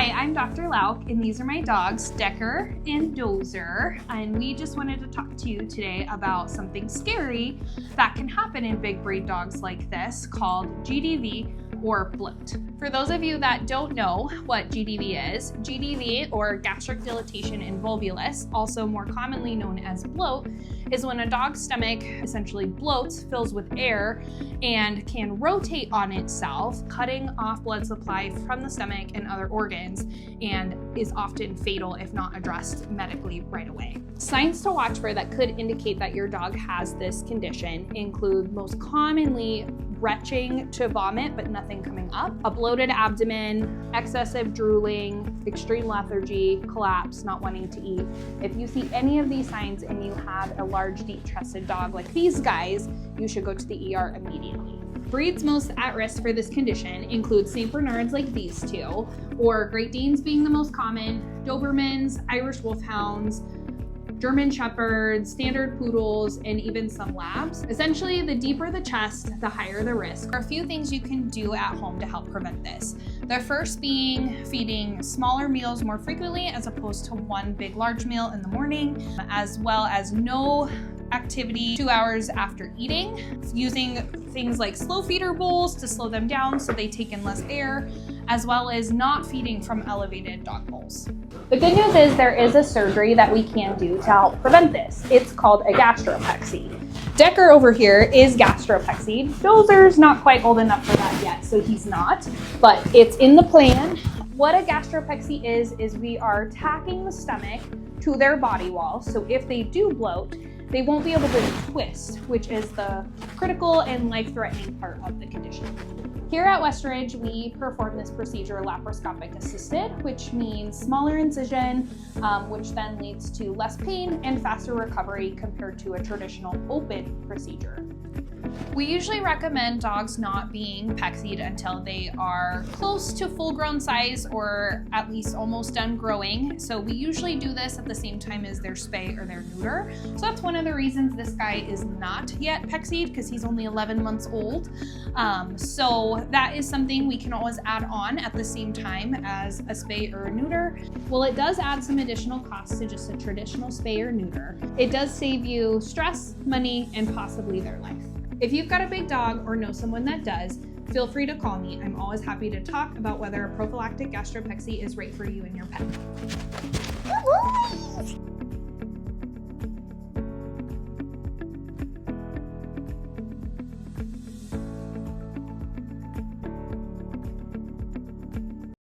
Hi, I'm Dr. Lauck, and these are my dogs, Decker and Dozer, and we just wanted to talk to you today about something scary that can happen in big breed dogs like this called GDV or bloat. For those of you that don't know what GDV is, GDV or gastric dilatation in volvulus, also more commonly known as bloat, is when a dog's stomach essentially bloats, fills with air, and can rotate on itself, cutting off blood supply from the stomach and other organs, and is often fatal if not addressed medically right away. Signs to watch for that could indicate that your dog has this condition include most commonly retching to vomit but nothing coming up, a bloated abdomen, excessive drooling, extreme lethargy, collapse, not wanting to eat. If you see any of these signs and you have a large, deep-chested dog like these guys, you should go to the ER immediately. Breeds most at risk for this condition include St. Bernards like these two, or Great Danes being the most common, Dobermans, Irish Wolfhounds, German Shepherds, standard poodles, and even some labs. Essentially, the deeper the chest, the higher the risk. There are a few things you can do at home to help prevent this. The first being feeding smaller meals more frequently as opposed to one big large meal in the morning, as well as no activity 2 hours after eating, using things like slow feeder bowls to slow them down so they take in less air, as well as not feeding from elevated dog bowls. The good news is there is a surgery that we can do to help prevent this. It's called a gastropexy. Decker over here is gastropexy. Dozer's not quite old enough for that yet, so he's not, but it's in the plan. What a gastropexy is we are tacking the stomach to their body wall, so if they do bloat, they won't be able to twist, which is the critical and life-threatening part of the condition. Here at Westridge, we perform this procedure laparoscopic assisted, which means smaller incision, which then leads to less pain and faster recovery compared to a traditional open procedure. We usually recommend dogs not being pexied until they are close to full-grown size or at least almost done growing. So we usually do this at the same time as their spay or their neuter. So that's one of the reasons this guy is not yet pexied, because he's only 11 months old. So that is something we can always add on at the same time as a spay or a neuter. Well, it does add some additional costs to just a traditional spay or neuter. It does save you stress, money, and possibly their life. If you've got a big dog or know someone that does, feel free to call me. I'm always happy to talk about whether a prophylactic gastropexy is right for you and your pet.